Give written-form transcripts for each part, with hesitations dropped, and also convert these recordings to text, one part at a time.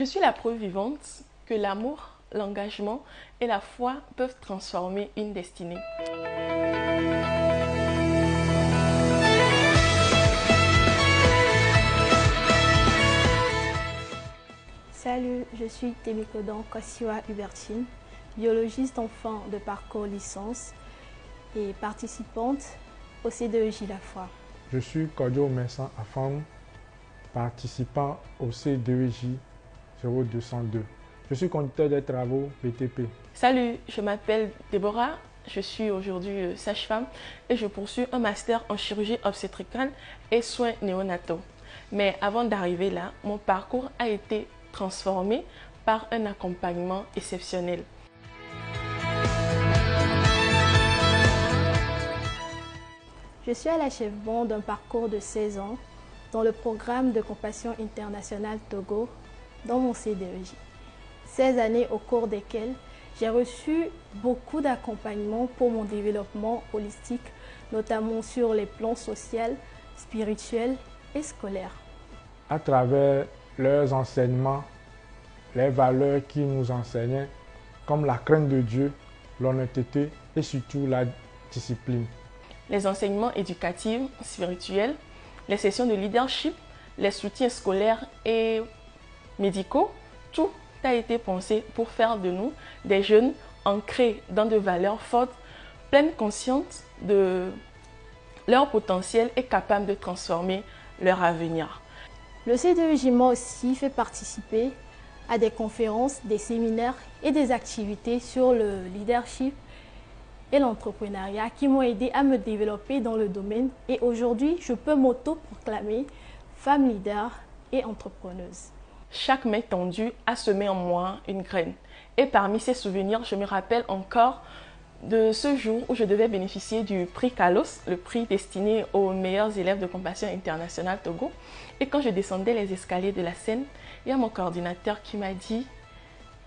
Je suis la preuve vivante que l'amour, l'engagement et la foi peuvent transformer une destinée. Salut, je suis Temikodan Kosiwa Hubertine, biologiste enfant de parcours licence et participante au C2EJ La Foi. Je suis Kodio Messan Afam, participant au C2EJ 0202. Je suis conducteur des travaux BTP. Salut, je m'appelle Déborah, je suis aujourd'hui sage-femme et je poursuis un master en chirurgie obstétricale et soins néonataux. Mais avant d'arriver là, mon parcours a été transformé par un accompagnement exceptionnel. Je suis à l'achèvement d'un parcours de 16 ans dans le programme de Compassion Internationale Togo dans mon C2EJ. 16 années au cours desquelles j'ai reçu beaucoup d'accompagnement pour mon développement holistique, notamment sur les plans social, spirituel et scolaire. À travers leurs enseignements, les valeurs qu'ils nous enseignaient, comme la crainte de Dieu, l'honnêteté et surtout la discipline. Les enseignements éducatifs, spirituels, les sessions de leadership, les soutiens scolaires et médicaux, tout a été pensé pour faire de nous des jeunes ancrés dans de valeurs fortes, pleines conscientes de leur potentiel et capables de transformer leur avenir. Le C2EJ m'a aussi fait participer à des conférences, des séminaires et des activités sur le leadership et l'entrepreneuriat qui m'ont aidé à me développer dans le domaine. Et aujourd'hui, je peux m'auto-proclamer femme leader et entrepreneuse. Chaque main tendue a semé en moi une graine. Et parmi ces souvenirs, je me rappelle encore de ce jour où je devais bénéficier du prix Kalos, le prix destiné aux meilleurs élèves de Compassion Internationale Togo. Et quand je descendais les escaliers de la scène, il y a mon coordinateur qui m'a dit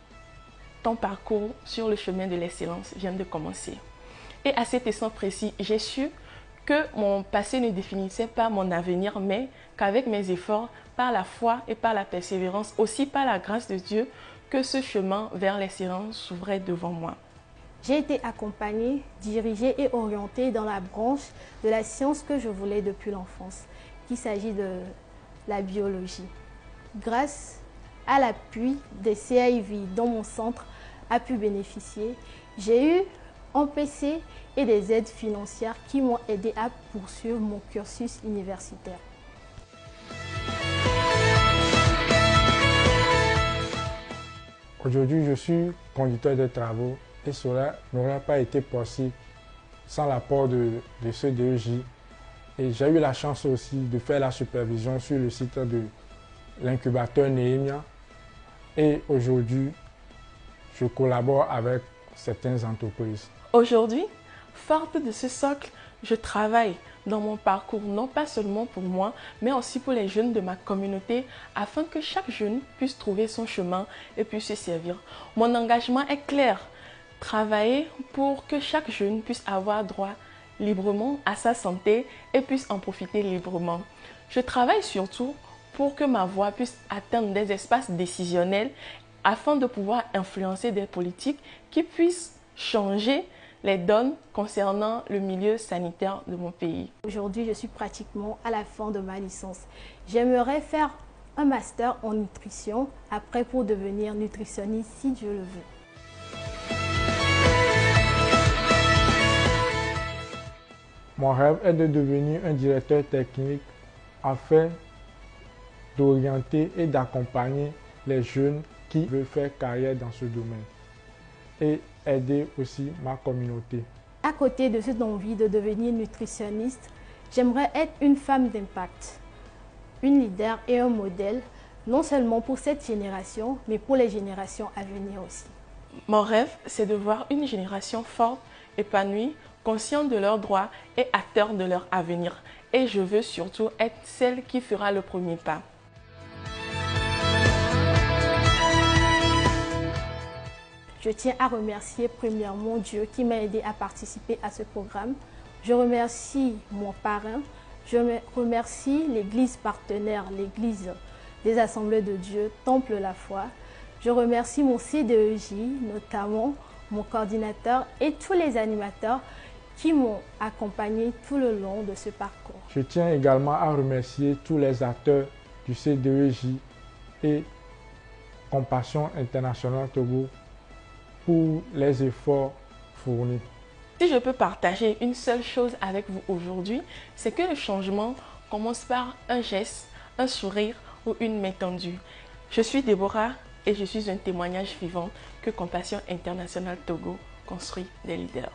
« Ton parcours sur le chemin de l'excellence vient de commencer ». Et à cet instant précis, j'ai su que mon passé ne définissait pas mon avenir, mais qu'avec mes efforts, par la foi et par la persévérance, aussi par la grâce de Dieu, que ce chemin vers l'excellence s'ouvrait devant moi. J'ai été accompagnée, dirigée et orientée dans la branche de la science que je voulais depuis l'enfance, qu'il s'agit de la biologie. Grâce à l'appui des CIV dont mon centre a pu bénéficier, j'ai eu un PC et des aides financières qui m'ont aidé à poursuivre mon cursus universitaire. Aujourd'hui, je suis conducteur de travaux et cela n'aurait pas été possible sans l'apport de ce C2EJ. Et j'ai eu la chance aussi de faire la supervision sur le site de l'incubateur Nehemia. Et aujourd'hui, je collabore avec certaines entreprises. Aujourd'hui, forte de ce socle, je travaille dans mon parcours, non pas seulement pour moi, mais aussi pour les jeunes de ma communauté, afin que chaque jeune puisse trouver son chemin et puisse se servir. Mon engagement est clair, travailler pour que chaque jeune puisse avoir droit librement à sa santé et puisse en profiter librement. Je travaille surtout pour que ma voix puisse atteindre des espaces décisionnels afin de pouvoir influencer des politiques qui puissent changer les donnes concernant le milieu sanitaire de mon pays. Aujourd'hui, je suis pratiquement à la fin de ma licence. J'aimerais faire un master en nutrition après pour devenir nutritionniste si Dieu le veut. Mon rêve est de devenir un directeur technique afin d'orienter et d'accompagner les jeunes qui veulent faire carrière dans ce domaine et aider aussi ma communauté. À côté de cette envie de devenir nutritionniste, j'aimerais être une femme d'impact, une leader et un modèle, non seulement pour cette génération, mais pour les générations à venir aussi. Mon rêve, c'est de voir une génération forte, épanouie, consciente de leurs droits et acteur de leur avenir. Et je veux surtout être celle qui fera le premier pas. Je tiens à remercier premièrement Dieu qui m'a aidé à participer à ce programme. Je remercie mon parrain, je remercie l'église partenaire, l'église des Assemblées de Dieu, Temple la foi. Je remercie mon CDEJ, notamment mon coordinateur et tous les animateurs qui m'ont accompagné tout le long de ce parcours. Je tiens également à remercier tous les acteurs du CDEJ et Compassion Internationale Togo pour les efforts fournis. Si je peux partager une seule chose avec vous aujourd'hui, c'est que le changement commence par un geste, un sourire ou une main tendue. Je suis Déborah et je suis un témoignage vivant que Compassion Internationale Togo construit des leaders.